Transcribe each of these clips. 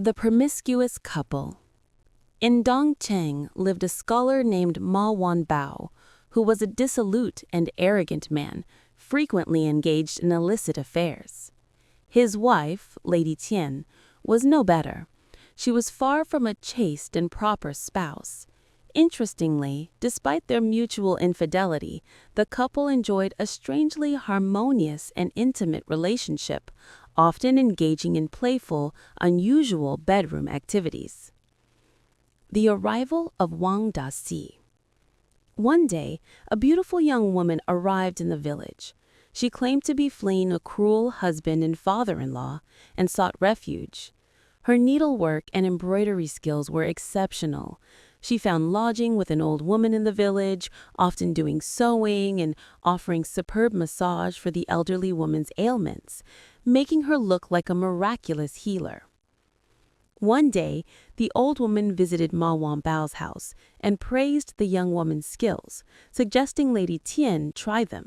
The promiscuous couple. In Dongchang lived a scholar named Ma Wanbao, who was a dissolute and arrogant man, frequently engaged in illicit affairs. His wife, Lady Tian, was no better. She was far from a chaste and proper spouse. Interestingly, despite their mutual infidelity, the couple enjoyed a strangely harmonious and intimate relationship, often engaging in playful, unusual bedroom activities. The arrival of Wang Daxi. One day, a beautiful young woman arrived in the village. She claimed to be fleeing a cruel husband and father-in-law and sought refuge. Her needlework and embroidery skills were exceptional. She found lodging with an old woman in the village, often doing sewing and offering superb massage for the elderly woman's ailments, making her look like a miraculous healer. One day, the old woman visited Ma Wanbao's house and praised the young woman's skills, suggesting Lady Tian try them.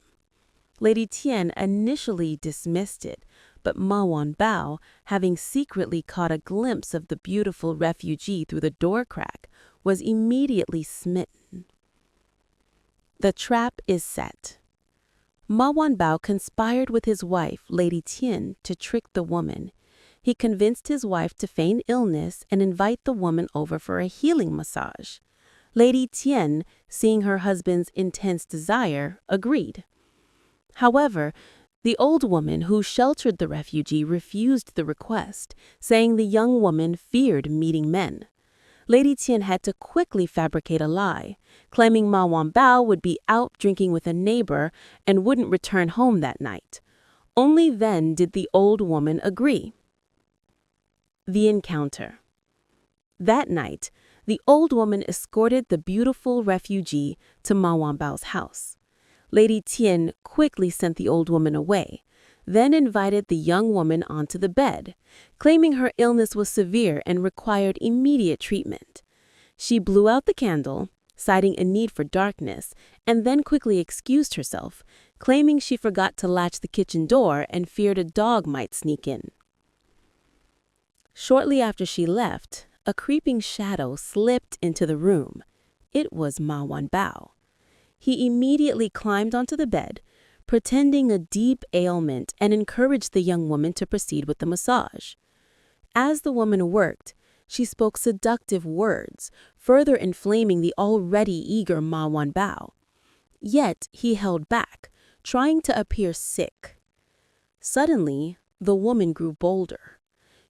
Lady Tian initially dismissed it, but Ma Wanbao, having secretly caught a glimpse of the beautiful refugee through the door crack, was immediately smitten. The trap is set. Ma Wanbao conspired with his wife, Lady Tian, to trick the woman. He convinced his wife to feign illness and invite the woman over for a healing massage. Lady Tian, seeing her husband's intense desire, agreed. However, the old woman who sheltered the refugee refused the request, saying the young woman feared meeting men. Lady Tian had to quickly fabricate a lie, claiming Ma Wanbao would be out drinking with a neighbor and wouldn't return home that night. Only then did the old woman agree. The encounter. That night, the old woman escorted the beautiful refugee to Ma Wanbao's house. Lady Tian quickly sent the old woman away, then invited the young woman onto the bed, claiming her illness was severe and required immediate treatment. She blew out the candle, citing a need for darkness, and then quickly excused herself, claiming she forgot to latch the kitchen door and feared a dog might sneak in. Shortly after she left, a creeping shadow slipped into the room. It was Ma Wanbao. He immediately climbed onto the bed, pretending a deep ailment, and encouraged the young woman to proceed with the massage. As the woman worked, she spoke seductive words, further inflaming the already eager Ma Wanbao. Yet he held back, trying to appear sick. Suddenly, the woman grew bolder.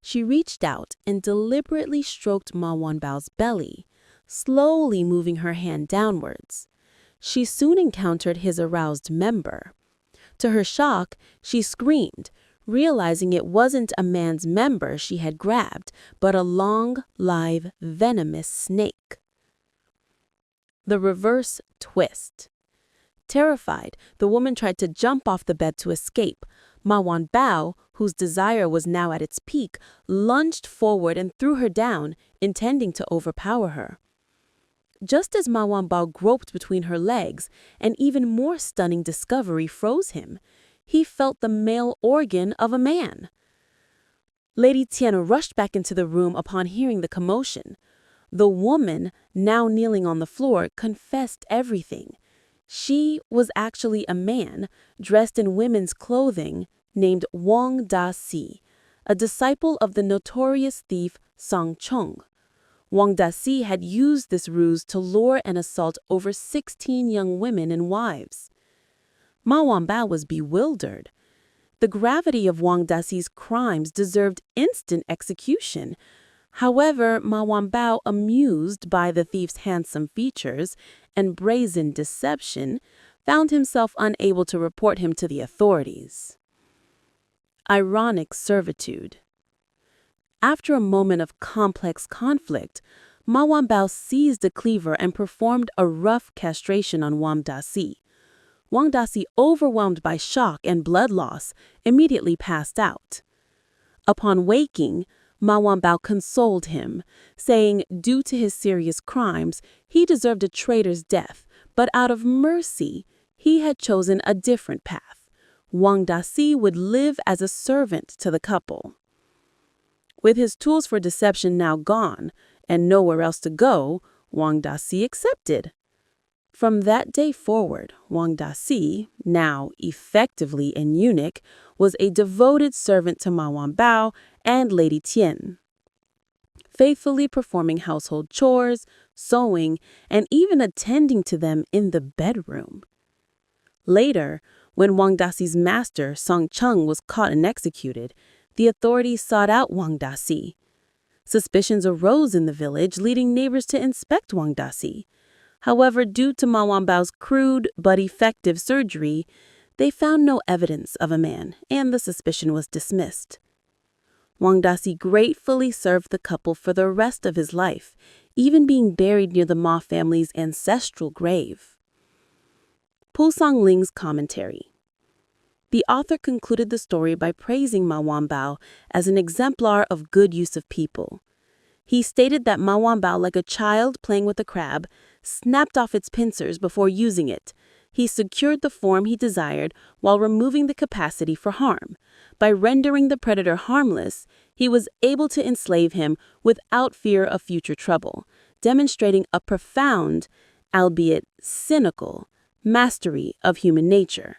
She reached out and deliberately stroked Ma Wanbao's belly, slowly moving her hand downwards. She soon encountered his aroused member. To her shock, she screamed, realizing it wasn't a man's member she had grabbed, but a long, live, venomous snake. The reverse twist. Terrified, the woman tried to jump off the bed to escape. Ma Wanbao, whose desire was now at its peak, lunged forward and threw her down, intending to overpower her. Just as Ma Wanbao groped between her legs, an even more stunning discovery froze him. He felt the male organ of a man. Lady Tian rushed back into the room upon hearing the commotion. The woman, now kneeling on the floor, confessed everything. She was actually a man, dressed in women's clothing, named Wang Daxi, a disciple of the notorious thief Chong. Wang Daxi had used this ruse to lure and assault over 16 young women and wives. Ma Wanbao was bewildered. The gravity of Wang Daxi's crimes deserved instant execution. However, Ma Wanbao, amused by the thief's handsome features and brazen deception, found himself unable to report him to the authorities. Ironic servitude. After a moment of complex conflict, Ma Wanbao seized a cleaver and performed a rough castration on Wang Daxi. Wang Daxi, overwhelmed by shock and blood loss, immediately passed out. Upon waking, Ma Wanbao consoled him, saying due to his serious crimes, he deserved a traitor's death, but out of mercy, he had chosen a different path. Wang Daxi would live as a servant to the couple. With his tools for deception now gone and nowhere else to go, Wang Daxi accepted. From that day forward, Wang Daxi, now effectively an eunuch, was a devoted servant to Ma Wanbao and Lady Tian, faithfully performing household chores, sewing, and even attending to them in the bedroom. Later, when Wang Daxi's master, Chong, was caught and executed, the authorities sought out Wang Daxi. Suspicions arose in the village, leading neighbors to inspect Wang Daxi. However, due to Ma Wanbao's crude but effective surgery, they found no evidence of a man, and the suspicion was dismissed. Wang Daxi gratefully served the couple for the rest of his life, even being buried near the Ma family's ancestral grave. Pu Songling's commentary. The author concluded the story by praising Ma Wanbao as an exemplar of good use of people. He stated that Ma Wanbao, like a child playing with a crab, snapped off its pincers before using it. He secured the form he desired while removing the capacity for harm. By rendering the predator harmless, he was able to enslave him without fear of future trouble, demonstrating a profound, albeit cynical, mastery of human nature.